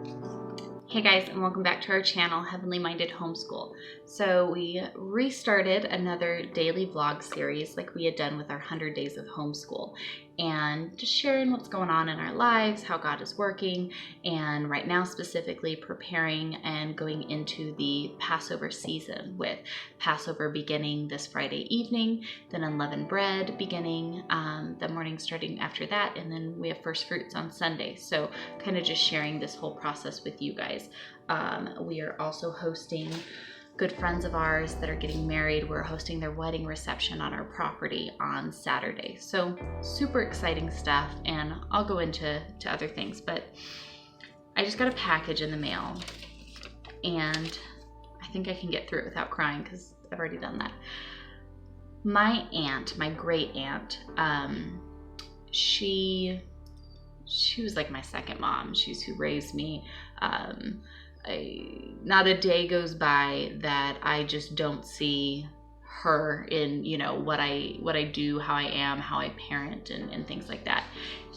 Hey guys, and welcome back to our channel, Heavenly Minded Homeschool. So we restarted another daily vlog series like we had done with our 100 Days of Homeschool, and just sharing what's going on in our lives, how God is working, and right now specifically preparing and going into the Passover season, with Passover beginning this Friday evening, then unleavened bread beginning the morning starting after that, and then we have first fruits on Sunday. So kind of just sharing this whole process with you guys. We are also hosting good friends of ours that are getting married. We're hosting their wedding reception on our property on Saturday. So super exciting stuff, and I'll go into other things, but I just got a package in the mail, and I think I can get through it without crying because I've already done that. My aunt, my great aunt, she was like my second mom. She's who raised me. Not a day goes by that I just don't see her in, what I do, how I am, how I parent, and things like that.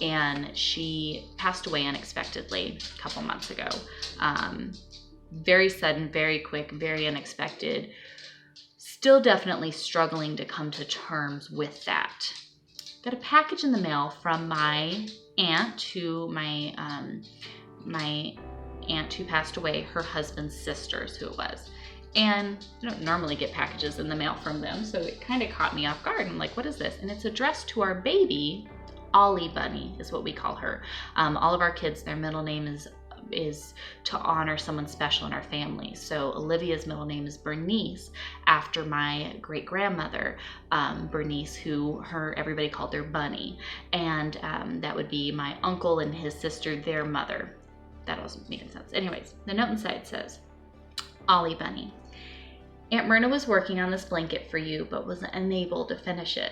And she passed away unexpectedly a couple months ago. Very sudden, very quick, very unexpected. Still definitely struggling to come to terms with that. Got a package in the mail from my aunt, my aunt who passed away, her husband's sisters, who it was. And I don't normally get packages in the mail from them, so it kind of caught me off guard. I'm like, what is this? And it's addressed to our baby, Ollie Bunny is what we call her. All of our kids, their middle name is to honor someone special in our family. So Olivia's middle name is Bernice, after my great grandmother, Bernice, who everybody called her Bunny. And that would be my uncle and his sister, their mother. That wasn't making sense. Anyways, the note inside says, Ollie Bunny, Aunt Myrna was working on this blanket for you, but was unable to finish it.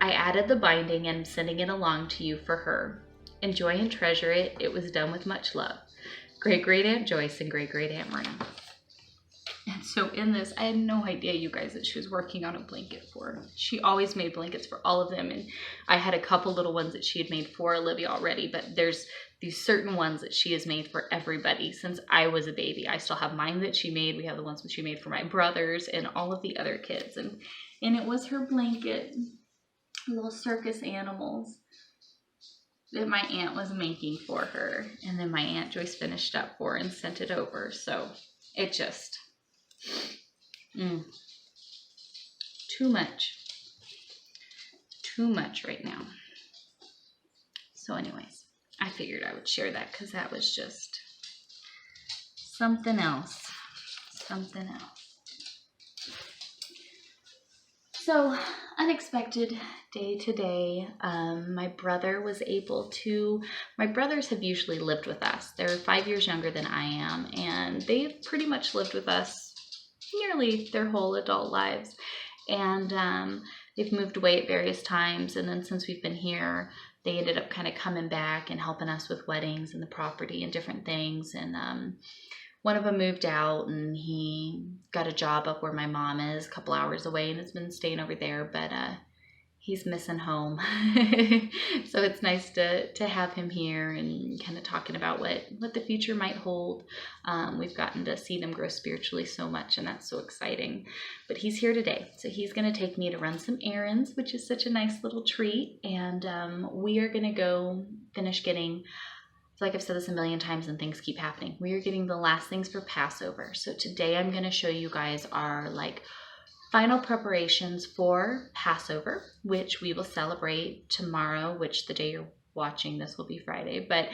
I added the binding and am sending it along to you for her. Enjoy and treasure it. It was done with much love. Great Aunt Joyce and Great Aunt Myrna. And so in this, I had no idea, you guys, that she was working on a blanket for her. She always made blankets for all of them, and I had a couple little ones that she had made for Olivia already, but there's these certain ones that she has made for everybody since I was a baby. I still have mine that she made. We have the ones that she made for my brothers and all of the other kids, and it was her blanket, little circus animals, that my aunt was making for her, and then my Aunt Joyce finished up for her and sent it over. So it just too much right now. So anyways, I figured I would share that because that was just something else. So, unexpected day today. My brothers have usually lived with us. They're 5 years younger than I am, and they've pretty much lived with us nearly their whole adult lives. And they've moved away at various times, and then since we've been here, they ended up kind of coming back and helping us with weddings and the property and different things. And one of them moved out, and he got a job up where my mom is, a couple hours away, and has been staying over there, but he's missing home. So it's nice to have him here and kind of talking about what the future might hold. We've gotten to see them grow spiritually so much, and that's so exciting. But he's here today, so he's going to take me to run some errands, which is such a nice little treat, and we are going to go finish getting, like I've said this a million times and things keep happening, we are getting the last things for Passover. So today I'm going to show you guys our final preparations for Passover, which we will celebrate tomorrow, which the day you're watching this will be Friday, but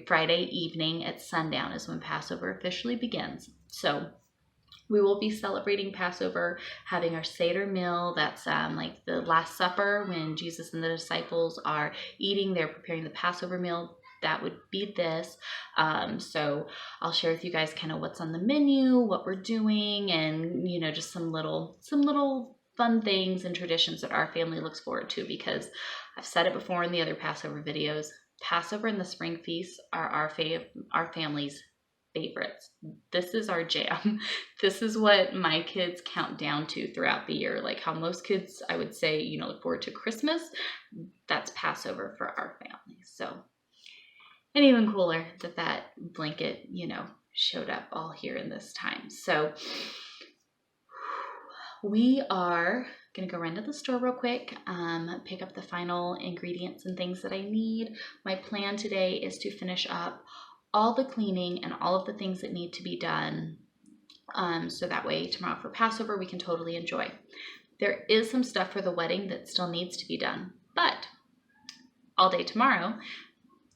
Friday evening at sundown is when Passover officially begins. So we will be celebrating Passover, having our Seder meal. That's like the Last Supper when Jesus and the disciples are eating, they're preparing the Passover meal. That would be this. So I'll share with you guys kind of what's on the menu, what we're doing, and just some little fun things and traditions that our family looks forward to, because I've said it before in the other Passover videos. Passover and the spring feasts are our family's favorites. This is our jam. This is what my kids count down to throughout the year. Like how most kids, I would say, look forward to Christmas. That's Passover for our family. So And even cooler that that blanket, you know, showed up all here in this time. So we are going to go run to the store real quick, pick up the final ingredients and things that I need. My plan today is to finish up all the cleaning and all of the things that need to be done, so that way tomorrow for Passover we can totally enjoy. There is some stuff for the wedding that still needs to be done, but all day tomorrow,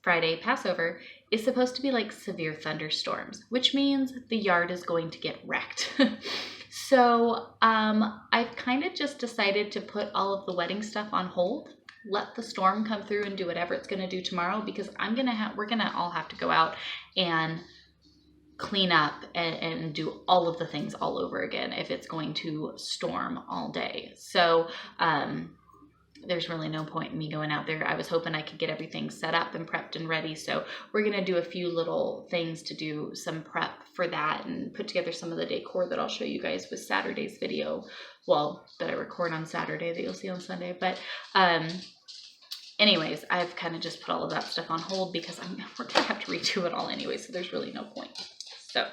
Friday, Passover, is supposed to be like severe thunderstorms, which means the yard is going to get wrecked. So I've kind of just decided to put all of the wedding stuff on hold, let the storm come through and do whatever it's going to do tomorrow, because we're going to all have to go out and clean up and do all of the things all over again if it's going to storm all day. So there's really no point in me going out there. I was hoping I could get everything set up and prepped and ready. So we're going to do a few little things to do some prep for that and put together some of the decor that I'll show you guys with Saturday's video. Well, that I record on Saturday that you'll see on Sunday. But anyways, I've kind of just put all of that stuff on hold because we're going to have to redo it all anyway. So there's really no point. So,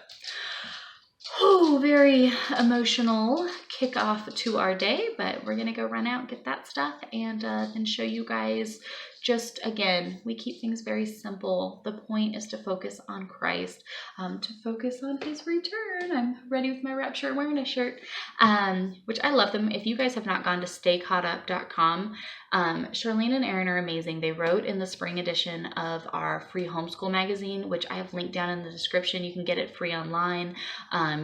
very emotional kickoff to our day, but we're going to go run out, get that stuff, and then show you guys. Just, again, we keep things very simple. The point is to focus on Christ, to focus on his return. I'm ready with my wrap shirt, wearing a shirt, which I love them. If you guys have not gone to staycaughtup.com, Charlene and Aaron are amazing. They wrote in the spring edition of our free homeschool magazine, which I have linked down in the description. You can get it free online.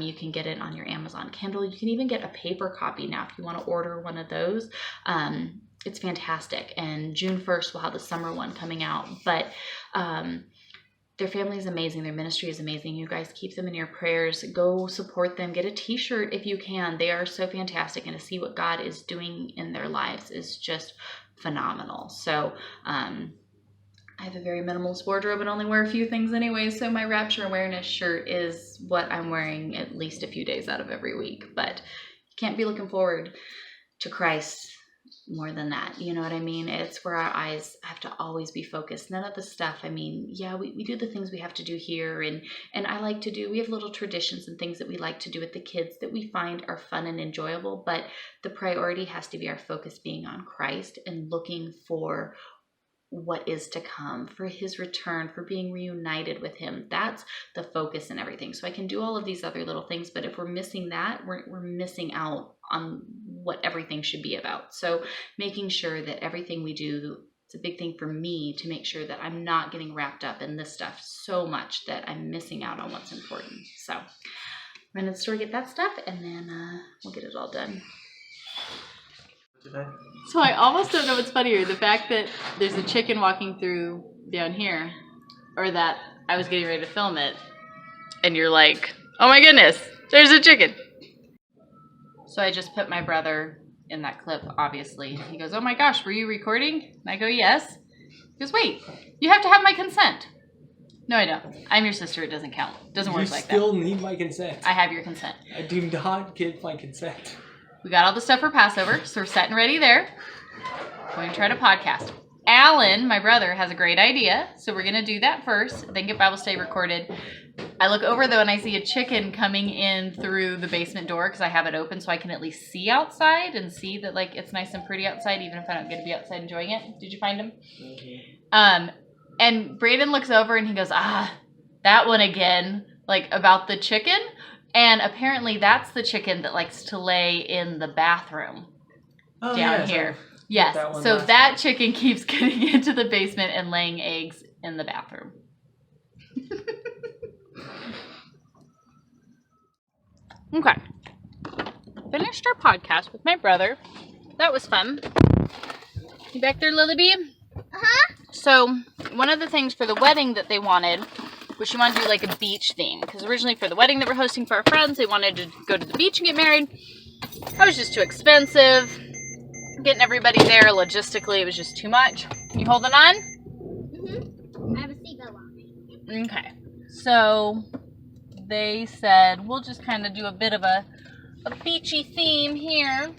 You can get it on your Amazon Kindle. You can even get a paper copy now if you want to order one of those. It's fantastic. And June 1st, we'll have the summer one coming out. But their family is amazing. Their ministry is amazing. You guys keep them in your prayers. Go support them. Get a t-shirt if you can. They are so fantastic. And to see what God is doing in their lives is just phenomenal. So I have a very minimalist wardrobe and only wear a few things anyway. So my Rapture Awareness shirt is what I'm wearing at least a few days out of every week. But you can't be looking forward to Christ more than that. You know what I mean? It's where our eyes have to always be focused. None of the stuff, I mean, yeah, we do the things we have to do here. And I like to do, we have little traditions and things that we like to do with the kids that we find are fun and enjoyable. But the priority has to be our focus being on Christ and looking for what is to come, for his return, for being reunited with him. That's the focus and everything. So I can do all of these other little things, but if we're missing that, we're missing out on what everything should be about. So making sure that everything we do, it's a big thing for me to make sure that I'm not getting wrapped up in this stuff so much that I'm missing out on what's important. So run to the store, get that stuff, and then we'll get it all done. So I almost don't know what's funnier, the fact that there's a chicken walking through down here, or that I was getting ready to film it, and you're like, oh my goodness, there's a chicken. So I just put my brother in that clip, obviously. He goes, oh my gosh, were you recording? And I go, yes. He goes, wait, you have to have my consent. No, I don't. I'm your sister, it doesn't count. It doesn't work like that. You still need my consent. I have your consent. I do not give my consent. We got all the stuff for Passover, so we're set and ready there. We're going to try to podcast. Alan, my brother, has a great idea, so we're going to do that first, then get Bible study recorded. I look over, though, and I see a chicken coming in through the basement door because I have it open so I can at least see outside and see that, like, it's nice and pretty outside, even if I don't get to be outside enjoying it. Did you find him? Mm-hmm. And Brayden looks over, and he goes, that one again, like, about the chicken. And apparently that's the chicken that likes to lay in the bathroom down here. Yes, so that chicken keeps getting into the basement and laying eggs in the bathroom. Okay. Finished our podcast with my brother. That was fun. You back there, Lily? Uh-huh. So one of the things for the wedding that they wanted, she wanted to do like a beach theme, because originally for the wedding that we're hosting for our friends, they wanted to go to the beach and get married. That was just too expensive. Getting everybody there, logistically, it was just too much. You holding on? Mm-hmm. I have a seatbelt on. Okay. So they said, we'll just kind of do a bit of a beachy theme here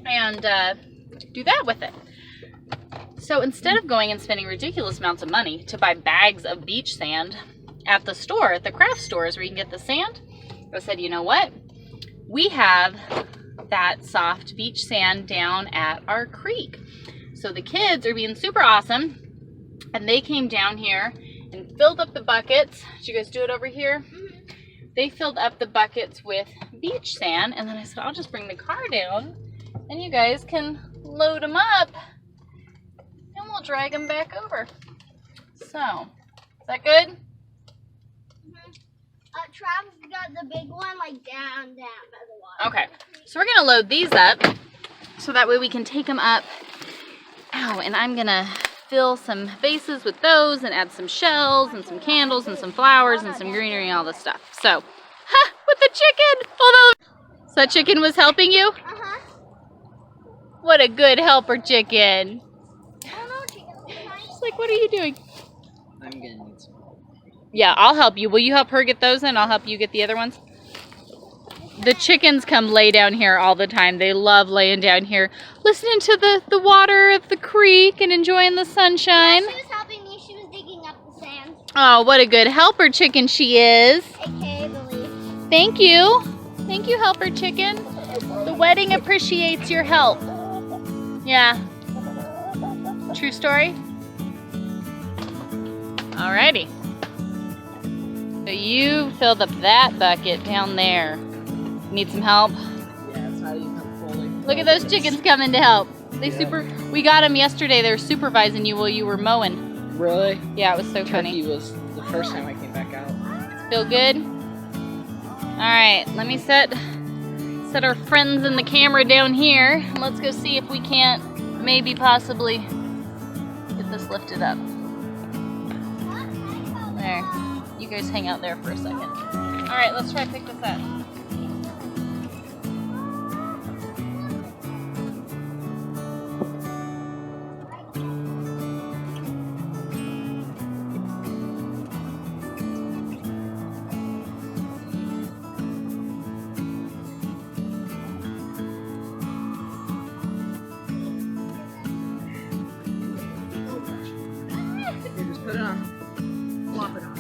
and do that with it. So instead of going and spending ridiculous amounts of money to buy bags of beach sand at the store, at the craft stores where you can get the sand, I said, you know what? We have that soft beach sand down at our creek. So the kids are being super awesome, and they came down here and filled up the buckets. Did you guys do it over here? They filled up the buckets with beach sand, and then I said, I'll just bring the car down, and you guys can load them up, and we'll drag them back over. So, is that good? Travis got the big one, like down by the water. Okay, so we're gonna load these up, so that way we can take them up. Ow, and I'm gonna fill some vases with those and add some shells and some candles and some flowers and some greenery and all this stuff. So, with the chicken! Although, so that chicken was helping you? Uh-huh. What a good helper chicken. Oh no, chicken. She's like, what are you doing? I'm gonna need some. Yeah, I'll help you. Will you help her get those in? I'll help you get the other ones. The chickens come lay down here all the time. They love laying down here, listening to the water of the creek and enjoying the sunshine. Yeah, she was helping me. She was digging up the sand. Oh, what a good helper chicken she is. AKA Believe. Thank you. Thank you, helper chicken. The wedding appreciates your help. Yeah. True story? Alrighty. So you filled up that bucket down there. Need some help? Yeah, it's not even fully. Look at those chickens coming to help. They Yeah. We got them yesterday. They were supervising you while you were mowing. Really? Yeah, it was so funny. Turkey was the first time I came back out. Feel good? Alright, let me set our friends in the camera down here. Let's go see if we can't maybe possibly get this lifted up. There. You guys hang out there for a second. Alright, let's try to pick this up. Here, just put it on. Plop it on.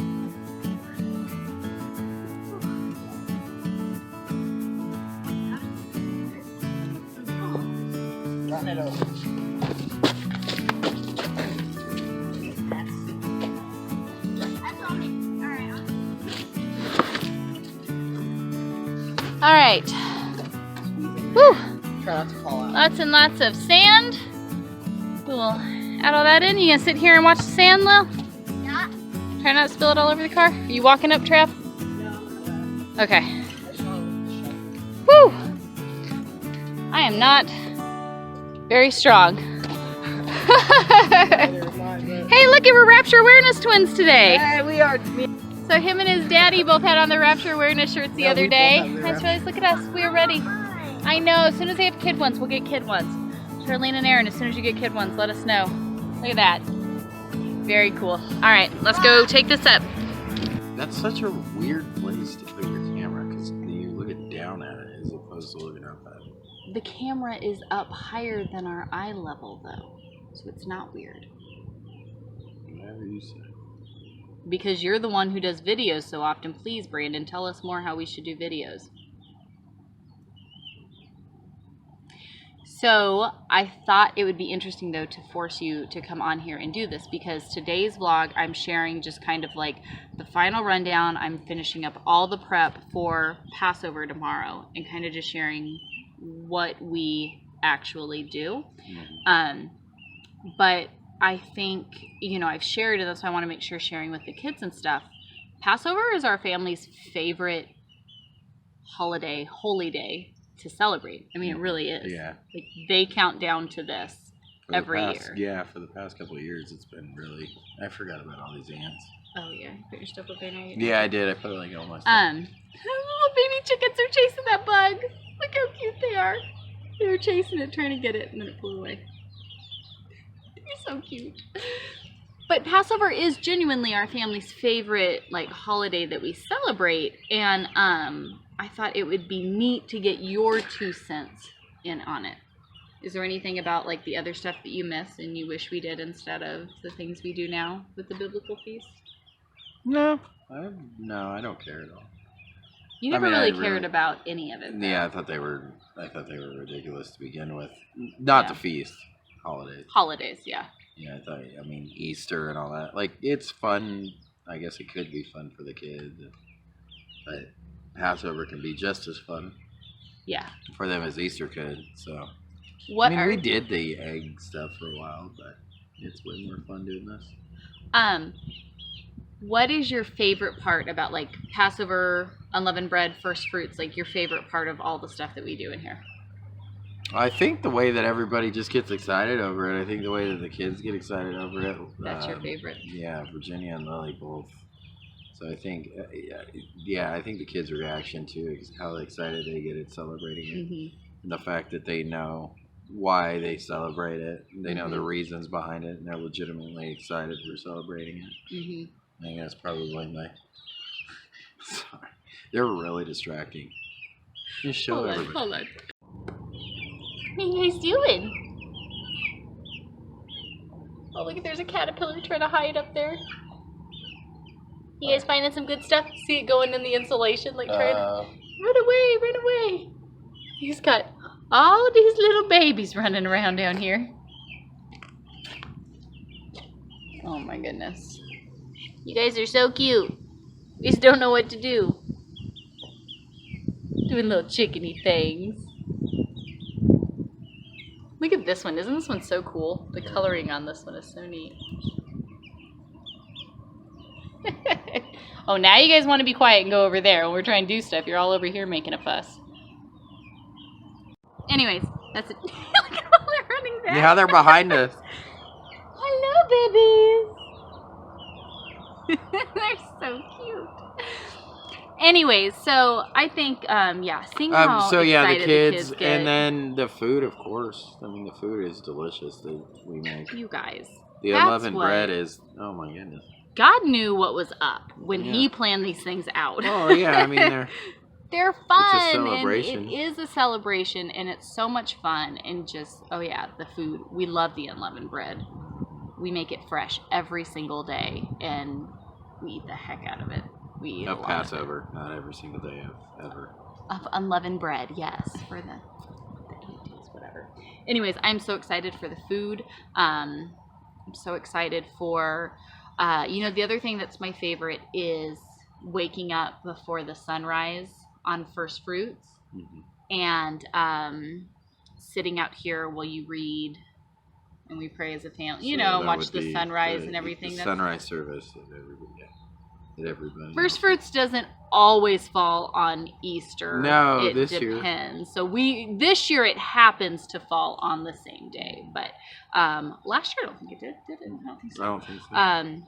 Run it over. That's on me. Alright. Alright. Whew. Try not to fall out. Lots and lots of sand. We'll add all that in. You gonna sit here and watch the sand, Lil? Yeah. Try not to spill it all over the car. Are you walking up, Trav? Okay. Whew. I am not very strong. Hey, look, we're Rapture Awareness twins today. Hey, we are. So him and his daddy both had on the Rapture Awareness shirts the Yeah, other we both day. have the That's Rapture. right. Look at us. We are ready. I know. As soon as they have kid ones, we'll get kid ones. Charlene and Aaron, as soon as you get kid ones, let us know. Look at that. Very cool. All right, let's go take this up. That's such a weird place to put your camera because you look down at it as opposed to looking up at it. The camera is up higher than our eye level, though, so it's not weird. Whatever you say. Because you're the one who does videos so often. Please, Brandon, tell us more how we should do videos. So I thought it would be interesting, though, to force you to come on here and do this, because today's vlog, I'm sharing just kind of like the final rundown. I'm finishing up all the prep for Passover tomorrow and kind of just sharing what we actually do. But I think, you know, I've shared it, that's why I want to make sure sharing with the kids and stuff. Passover is our family's favorite holiday, holy day to celebrate. I mean, it really is. Yeah. Like, they count down to this For the every past- year. Yeah, for the past couple of years, it's been really. I forgot about all these ants. Oh, yeah. Put your stuff up there now. Yeah, I did. I put like all my stuff. Little baby chickens are chasing that bug. Look how cute they are. They were chasing it, trying to get it, and then it flew away. They're so cute. But Passover is genuinely our family's favorite, like, holiday that we celebrate, and I thought it would be neat to get your 2 cents in on it. Is there anything about like the other stuff that you miss and you wish we did instead of the things we do now with the biblical feast? No, I don't care at all. You never I really cared about any of it. Though. Yeah, I thought they were ridiculous to begin with. Not the feast, holidays. Holidays, yeah. Yeah, I mean, Easter and all that. Like, it's fun. I guess it could be fun for the kids. But Passover can be just as fun. Yeah. For them as Easter could, so. We did the egg stuff for a while, but it's way more fun doing this. What is your favorite part about, like, Passover, unleavened bread, first fruits? Like, your favorite part of all the stuff that we do in here? I think the way that everybody just gets excited over it. I think the way that the kids get excited over it. That's your favorite? Yeah, Virginia and Lily both. So I think, I think the kids' reaction to it is how excited they get at celebrating it. Mm-hmm. And the fact that they know why they celebrate it. They know the reasons behind it, and they're legitimately excited for celebrating it. Mm-hmm. I think that's probably my... Sorry. They're really distracting. Just show everybody. Hold on. What are you guys doing? Oh, look, there's a caterpillar trying to hide up there. You guys finding some good stuff? See it going in the insulation, like trying to... Run away! He's got all these little babies running around down here. Oh my goodness. You guys are so cute. We just don't know what to do. Doing little chickeny things. Look at this one. Isn't this one so cool? The coloring on this one is so neat. Oh, now you guys want to be quiet and go over there when we're trying to do stuff. You're all over here making a fuss. Anyways, that's it. Look at how they're running back. Yeah, they're behind us. Hello, babies. They're so cute. Anyways, so I think, seeing how excited the kids get. and then the food, of course. I mean, the food is delicious that we make. You guys. The unleavened bread is, oh my goodness. God knew what was up when he planned these things out. Oh, yeah, I mean, they're fun. It's a celebration. And it is a celebration, and it's so much fun. And just, the food. We love the unleavened bread. We make it fresh every single day, and we eat the heck out of it. We eat of Passover, not every single day ever. Of unleavened bread, yes, for the 8 days, whatever. Anyways, I'm so excited for the food. I'm so excited for, the other thing that's my favorite is waking up before the sunrise on first fruits, and sitting out here while you read and we pray as a family. Watch the sunrise and everything. The sunrise service at everybody. First fruits doesn't always fall on Easter. No, this year. It depends. So this year it happens to fall on the same day, but last year I don't think it did. Did it? I don't think so. I don't think so.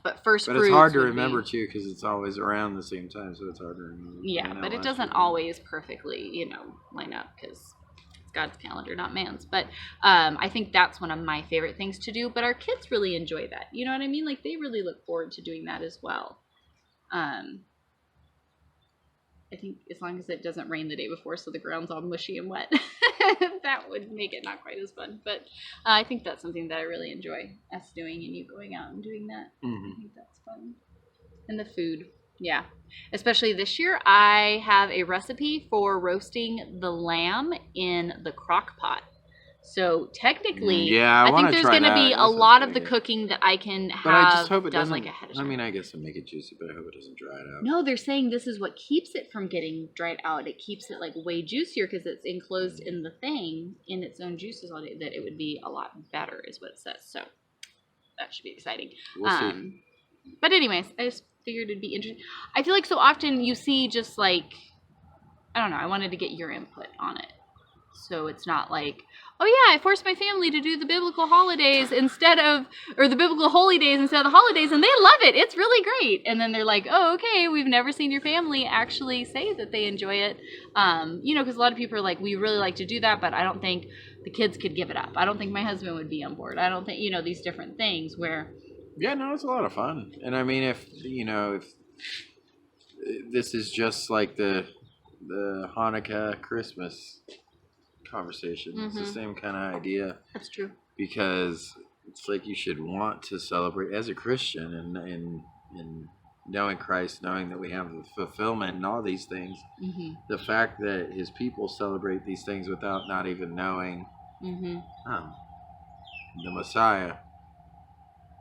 But first fruits. But it's hard to remember too because it's always around the same time, so it's hard to remember. Yeah, but it doesn't always perfectly, line up because it's God's calendar, not man's. But I think that's one of my favorite things to do. But our kids really enjoy that. You know what I mean? Like they really look forward to doing that as well. I think as long as it doesn't rain the day before, so the ground's all mushy and wet, that would make it not quite as fun. But I think that's something that I really enjoy us doing, and you going out and doing that. I think that's fun. And the food, yeah. Especially this year, I have a recipe for roasting the lamb in the crock pot. So technically, I think there's going to be a lot of the cooking that I can have. But I just hope it done doesn't. Like ahead of time. I mean, I guess it'll make it juicy, but I hope it doesn't dry it out. No, they're saying this is what keeps it from getting dried out. It keeps it like way juicier because it's enclosed in the thing in its own juices all day. That it would be a lot better, is what it says. So that should be exciting. We'll see. But anyways, I just figured it'd be interesting. I feel like so often you see just like, I don't know. I wanted to get your input on it. So it's not like, oh yeah, I forced my family to do the biblical holidays or the biblical holy days instead of the holidays, and they love it. It's really great. And then they're like, oh, okay, we've never seen your family actually say that they enjoy it. Because a lot of people are like, we really like to do that, but I don't think the kids could give it up. I don't think my husband would be on board. I don't think, these different things where. Yeah, no, it's a lot of fun. And I mean, if this is just like the Hanukkah Christmas conversation. It's the Mhm. same kind of idea, That's true. because it's like you should want to celebrate as a Christian, and knowing Christ, knowing that we have the fulfillment and all these things. Mm-hmm. The fact that his people celebrate these things without not even knowing Mm-hmm. the Messiah,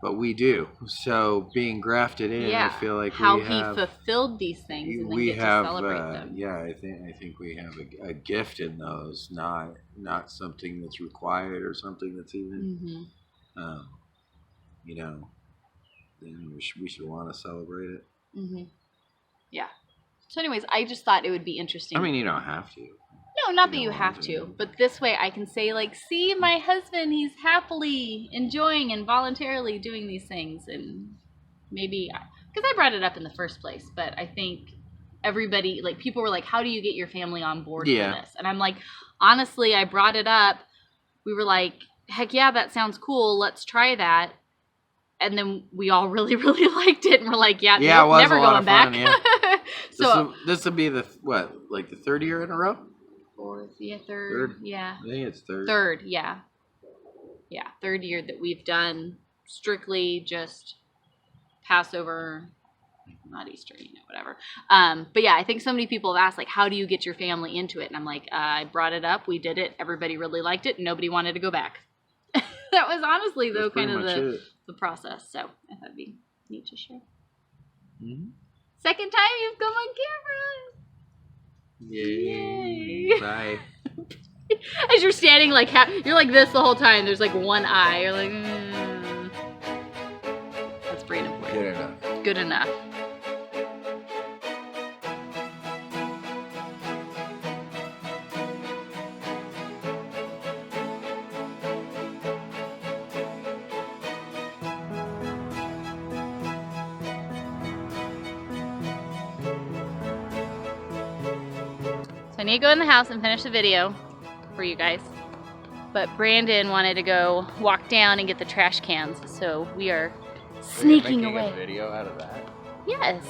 but we do. So being grafted in, I feel like how we have, he fulfilled these things and then we get have, to celebrate them. yeah, I think we have a gift in those, not something that's required or something that's even, Mm-hmm. you know, then we should want to celebrate it. Mm-hmm. Yeah. So anyways, I just thought it would be interesting. I mean, you don't have to. No, not that you you don't have want to, but this way I can say, like, see, my husband, he's happily enjoying and voluntarily doing these things. And maybe, because I brought it up in the first place, but I think everybody, like, people were like, how do you get your family on board for this? And I'm like, honestly, I brought it up. We were like, heck yeah, that sounds cool. Let's try that. And then we all really, really liked it. And we're like, yeah, nope, it was never a lot going of fun, back. yeah. So this will be the, what, like the third year in a row? fourth, yeah, third, yeah. I think it's third. Third, yeah. Yeah, third year that we've done strictly just Passover, not Easter, whatever. But yeah, I think so many people have asked, like, how do you get your family into it? And I'm like, I brought it up, we did it, everybody really liked it, and nobody wanted to go back. That was honestly, though, kind of the process. So I thought it'd be neat to share. Mm-hmm. Second time you've come on camera. Yay. Bye. As you're standing, like, you're like this the whole time. There's like one eye. You're like, That's Brandon for you. Good enough. Good enough. So I need to go in the house and finish the video for you guys. But Brandon wanted to go walk down and get the trash cans, so we are sneaking away. A video out of that? Yes.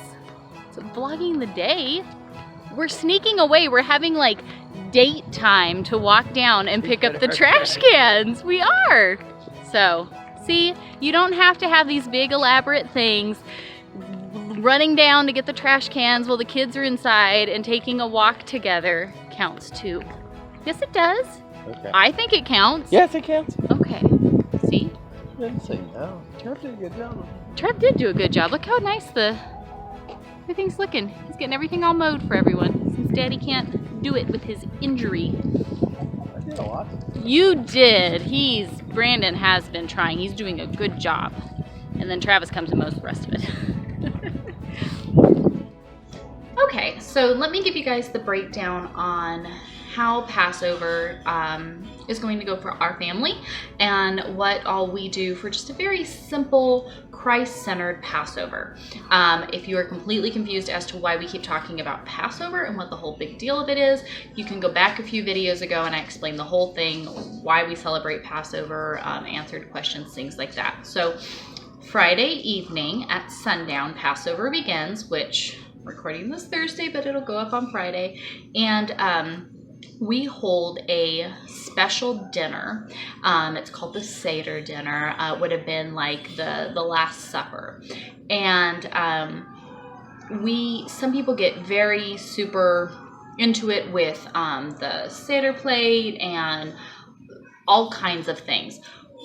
So vlogging the day. We're sneaking away. We're having like date time to walk down and pick up the trash cans. We are. So, see, you don't have to have these big elaborate things. Running down to get the trash cans while the kids are inside and taking a walk together counts too. Yes, it does. Okay. I think it counts. Yes, it counts. Okay. See? I didn't say no. Trev did a good job. Trev did do a good job. Look how nice everything's looking. He's getting everything all mowed for everyone since Daddy can't do it with his injury. I did a lot. You did. Brandon has been trying. He's doing a good job. And then Travis comes and mows the rest of it. Okay, so let me give you guys the breakdown on how Passover is going to go for our family and what all we do for just a very simple Christ-centered Passover. If you are completely confused as to why we keep talking about Passover and what the whole big deal of it is, you can go back a few videos ago and I explained the whole thing, why we celebrate Passover, answered questions, things like that. So Friday evening at sundown, Passover begins, which I'm recording this Thursday, but it'll go up on Friday. And we hold a special dinner. It's called the Seder dinner. It would have been like the Last Supper. And some people get very super into it with the Seder plate and all kinds of things.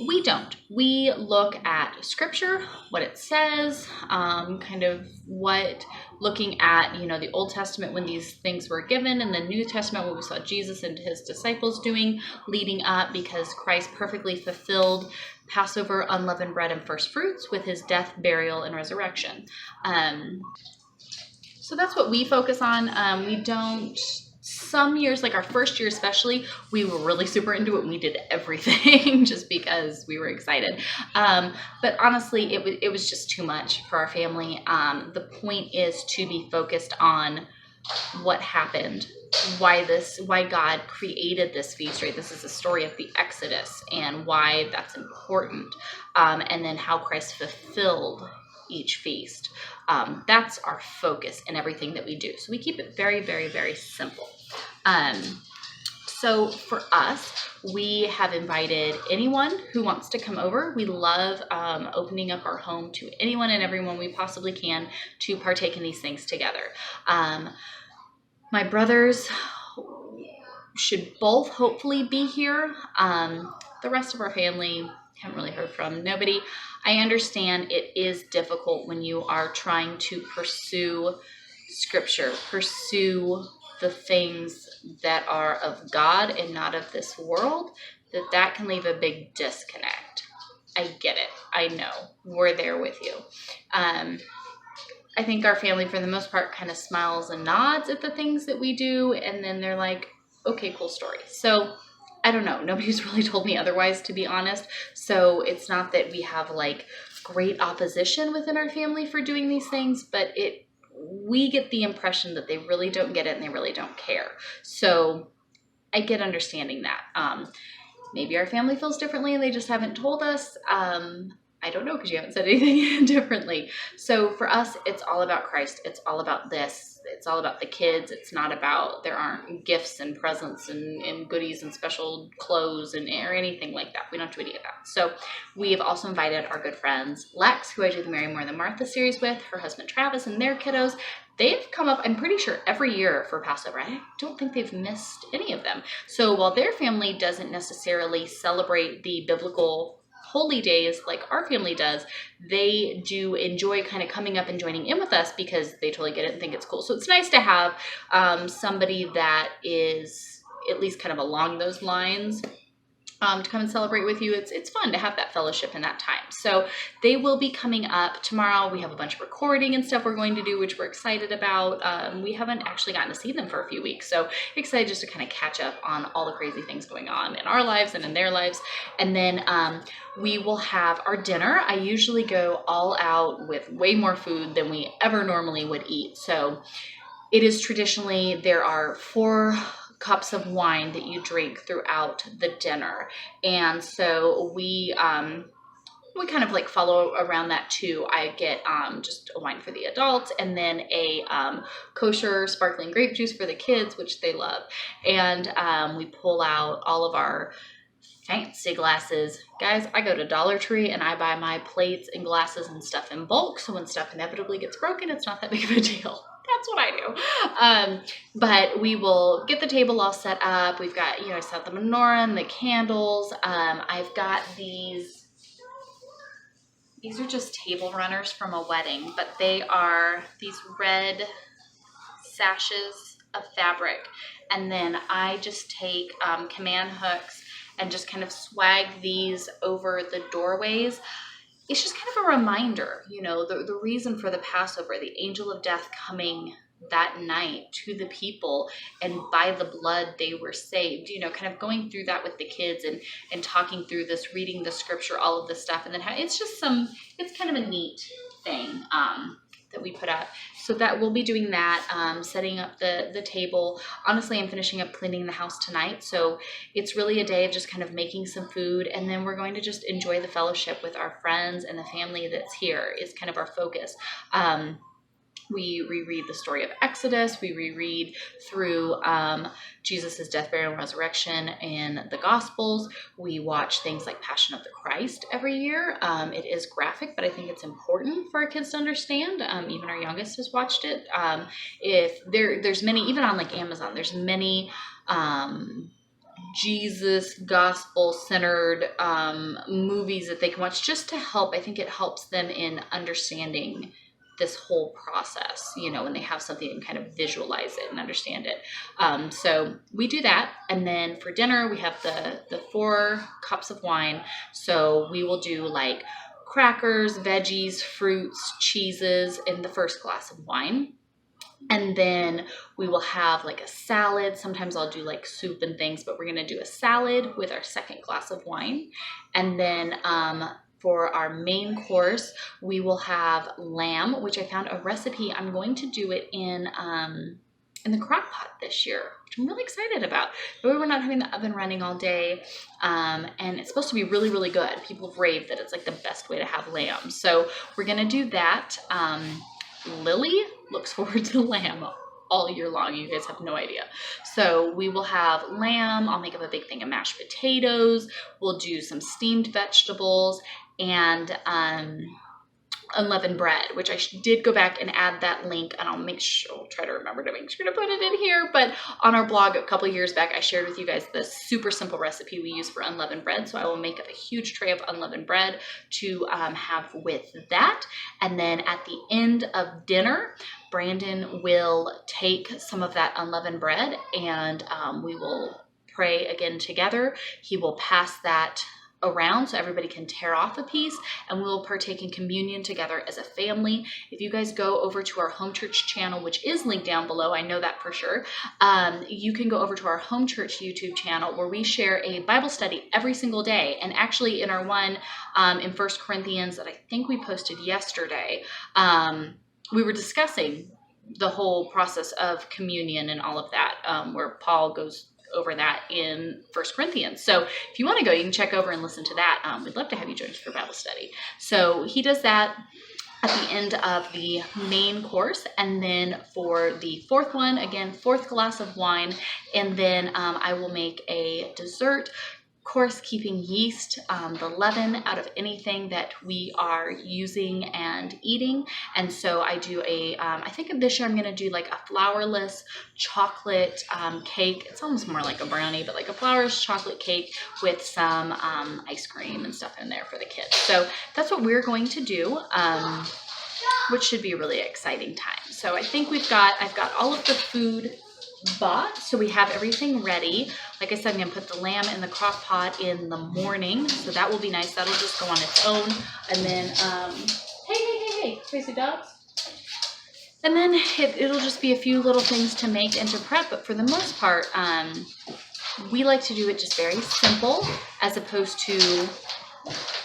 We don't. We look at scripture, what it says, kind of looking at, the Old Testament when these things were given, and the New Testament what we saw Jesus and his disciples doing leading up, because Christ perfectly fulfilled Passover, unleavened bread, and first fruits with his death, burial, and resurrection. So that's what we focus on. We don't... Some years, like our first year especially, we were really super into it and we did everything just because we were excited. But honestly, it was just too much for our family. The point is to be focused on what happened, why God created this feast, right? This is the story of the Exodus and why that's important. And then how Christ fulfilled each feast. That's our focus in everything that we do. So we keep it very, very, very simple. So for us, we have invited anyone who wants to come over. We love opening up our home to anyone and everyone we possibly can to partake in these things together. My brothers should both hopefully be here. The rest of our family haven't really heard from nobody. I understand it is difficult when you are trying to pursue scripture, pursue the things that are of God and not of this world, that can leave a big disconnect. I get it. I know. We're there with you. I think our family, for the most part, kind of smiles and nods at the things that we do, and then they're like, okay, cool story. So I don't know. Nobody's really told me otherwise, to be honest. So it's not that we have like great opposition within our family for doing these things, but we get the impression that they really don't get it and they really don't care. So I get understanding that. Maybe our family feels differently and they just haven't told us. I don't know, because you haven't said anything differently. So for us, it's all about Christ. It's all about this. It's all about the kids. It's not about, there aren't gifts and presents and goodies and special clothes or anything like that. We don't do any of that. So we have also invited our good friends, Lex, who I do the Mary More Than Martha series with, her husband Travis, and their kiddos. They've come up, I'm pretty sure, every year for Passover. I don't think they've missed any of them. So while their family doesn't necessarily celebrate the biblical holy days like our family does, they do enjoy kind of coming up and joining in with us because they totally get it and think it's cool. So it's nice to have somebody that is at least kind of along those lines to come and celebrate with you. It's fun to have that fellowship in that time. So they will be coming up tomorrow. We have a bunch of recording and stuff we're going to do, which we're excited about. We haven't actually gotten to see them for a few weeks, so excited just to kind of catch up on all the crazy things going on in our lives and in their lives. And then we will have our dinner. I usually go all out with way more food than we ever normally would eat. So it is traditionally, there are 4 cups of wine that you drink throughout the dinner. And so we kind of like follow around that too. I get just a wine for the adults, and then a kosher sparkling grape juice for the kids, which they love. And we pull out all of our fancy glasses. Guys, I go to Dollar Tree and I buy my plates and glasses and stuff in bulk, so when stuff inevitably gets broken, it's not that big of a deal. That's what I do. But we will get the table all set up. We've got, I set the menorah and the candles. I've got these are just table runners from a wedding, but they are these red sashes of fabric. And then I just take command hooks and just kind of swag these over the doorways. It's just kind of a reminder, the reason for the Passover, the angel of death coming that night to the people, and by the blood they were saved, kind of going through that with the kids and talking through this, reading the scripture, all of this stuff. And then it's kind of a neat thing that we put out. So that we'll be doing that, setting up the table. Honestly, I'm finishing up cleaning the house tonight. So it's really a day of just kind of making some food. And then we're going to just enjoy the fellowship with our friends and the family that's here is kind of our focus. We reread the story of Exodus. We reread through Jesus' death, burial, and resurrection in the Gospels. We watch things like Passion of the Christ every year. It is graphic, but I think it's important for our kids to understand. Even our youngest has watched it. If there's many, even on like Amazon, there's many Jesus gospel-centered movies that they can watch just to help. I think it helps them in understanding this whole process, when they have something and kind of visualize it and understand it. So we do that. And then for dinner, we have the 4 cups of wine. So we will do like crackers, veggies, fruits, cheeses in the first glass of wine. And then we will have like a salad. Sometimes I'll do like soup and things, but we're going to do a salad with our second glass of wine. And then, for our main course, we will have lamb, which I found a recipe. I'm going to do it in the crock pot this year, which I'm really excited about. But we're not having the oven running all day, and it's supposed to be really, really good. People have raved that it's like the best way to have lamb. So we're going to do that. Lily looks forward to lamb all year long. You guys have no idea. So we will have lamb. I'll make up a big thing of mashed potatoes. We'll do some steamed vegetables and unleavened bread, which I did go back and add that link, and I'll try to remember to make sure to put it in here. But on our blog a couple years back, I shared with you guys the super simple recipe we use for unleavened bread. So I will make up a huge tray of unleavened bread to have with that. And then at the end of dinner, Brandon will take some of that unleavened bread, and we will pray again together. He will pass that around so everybody can tear off a piece, and we will partake in communion together as a family. If you guys go over to our home church channel, which is linked down below, I know that for sure, you can go over to our home church YouTube channel where we share a Bible study every single day. And actually in our one in 1 Corinthians that I think we posted yesterday, we were discussing the whole process of communion and all of that, where Paul goes over that in 1 Corinthians. So if you want to go, you can check over and listen to that. We'd love to have you join us for Bible study. So he does that at the end of the main course. And then for the fourth one, again, fourth glass of wine. And then I will make a dessert course, keeping yeast, the leaven out of anything that we are using and eating. And so I do I think this year I'm going to do like a flourless chocolate cake. It's almost more like a brownie, but like a flourless chocolate cake with some ice cream and stuff in there for the kids. So that's what we're going to do, which should be a really exciting time. So I think I've got all of the food bought, so we have everything ready. Like I said, I'm gonna put the lamb in the crock pot in the morning, so that will be nice. That'll just go on its own. And then hey crazy dogs. And then it'll just be a few little things to make and to prep, but for the most part we like to do it just very simple, as opposed to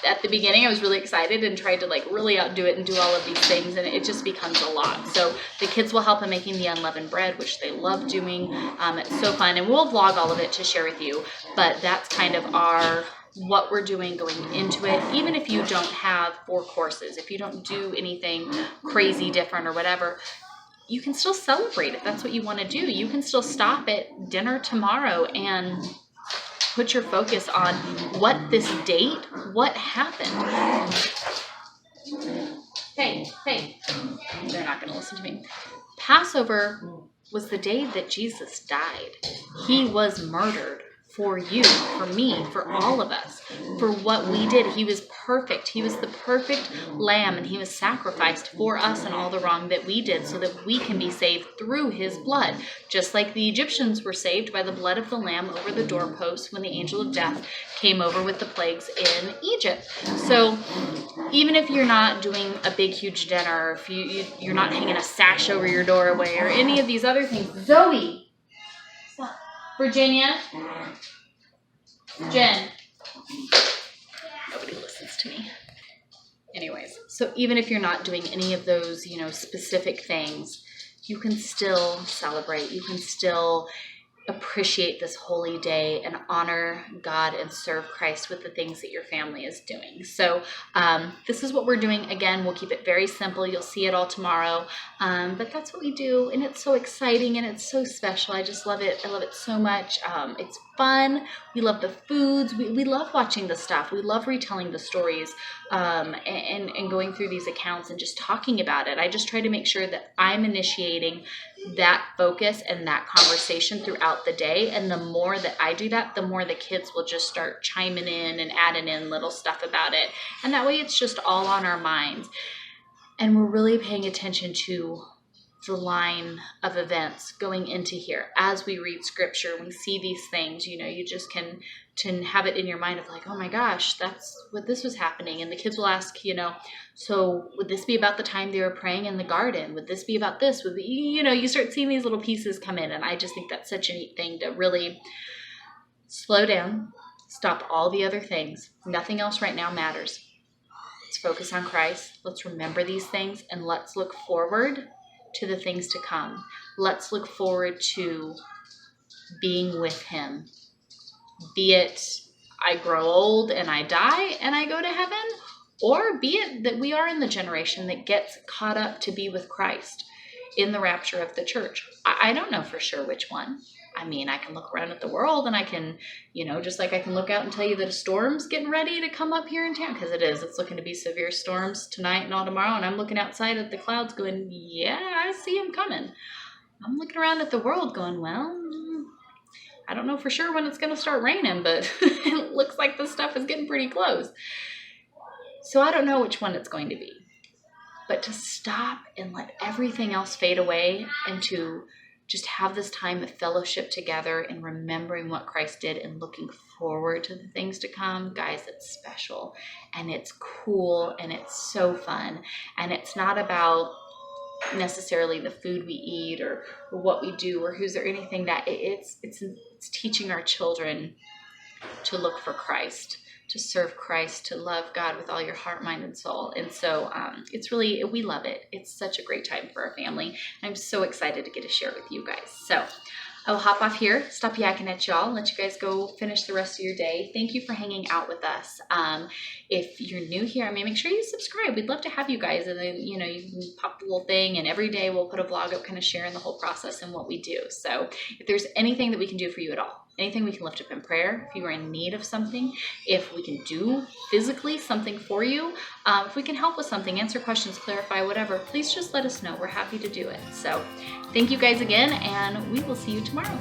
at the beginning I was really excited and tried to like really outdo it and do all of these things, and it just becomes a lot. So the kids will help in making the unleavened bread, which they love doing. It's so fun, and we'll vlog all of it to share with you, but that's kind of what we're doing going into it. Even if you don't have 4 courses, if you don't do anything crazy different or whatever, you can still celebrate if that's what you want to do. You can still stop at dinner tomorrow and put your focus on what happened. Hey, they're not going to listen to me. Passover was the day that Jesus died. He was murdered for you, for me, for all of us, for what we did. He was perfect. He was the perfect lamb, and he was sacrificed for us and all the wrong that we did, so that we can be saved through his blood. Just like the Egyptians were saved by the blood of the lamb over the doorposts when the angel of death came over with the plagues in Egypt. So even if you're not doing a big, huge dinner, or if you're not hanging a sash over your doorway or any of these other things, Zoe, stop. Virginia, Jen, nobody listens to me. Anyways, so even if you're not doing any of those, specific things, you can still celebrate. You can still appreciate this holy day and honor God and serve Christ with the things that your family is doing. So this is what we're doing. Again, we'll keep it very simple. You'll see it all tomorrow. But that's what we do, and it's so exciting and it's so special. I just love it. I love it so much. It's fun. We love the foods. We love watching the stuff. We love retelling the stories and going through these accounts and just talking about it. I just try to make sure that I'm initiating that focus and that conversation throughout the day. And the more that I do that, the more the kids will just start chiming in and adding in little stuff about it. And that way it's just all on our minds. And we're really paying attention to the line of events going into here. As we read scripture, we see these things, you just can have it in your mind of like, oh my gosh, that's what this was happening. And the kids will ask, so would this be about the time they were praying in the garden? Would this be about this? You start seeing these little pieces come in. And I just think that's such a neat thing to really slow down, stop all the other things. Nothing else right now matters. Let's focus on Christ. Let's remember these things, and let's look forward to the things to come. Let's look forward to being with him. Be it I grow old and I die and I go to heaven, or be it that we are in the generation that gets caught up to be with Christ. in the rapture of the church. I don't know for sure which one. I mean, I can look around at the world and I can, just like I can look out and tell you that a storm's getting ready to come up here in town, because it's looking to be severe storms tonight and all tomorrow. And I'm looking outside at the clouds going, yeah, I see them coming. I'm looking around at the world going, well, I don't know for sure when it's going to start raining, but it looks like this stuff is getting pretty close. So I don't know which one it's going to be. But to stop and let everything else fade away and to just have this time of fellowship together and remembering what Christ did and looking forward to the things to come, guys, it's special and it's cool and it's so fun. And it's not about necessarily the food we eat or what we do or who's there, anything that it's teaching our children to look for Christ, to serve Christ, to love God with all your heart, mind, and soul. And so it's really, we love it. It's such a great time for our family. I'm so excited to get to share it with you guys. So I will hop off here, stop yakking at y'all, let you guys go finish the rest of your day. Thank you for hanging out with us. If you're new here, make sure you subscribe. We'd love to have you guys. And then, you can pop the little thing, and every day we'll put a vlog up kind of sharing the whole process and what we do. So if there's anything that we can do for you at all, anything we can lift up in prayer, if you are in need of something, if we can do physically something for you, if we can help with something, answer questions, clarify, whatever, please just let us know. We're happy to do it. So thank you guys again, and we will see you tomorrow.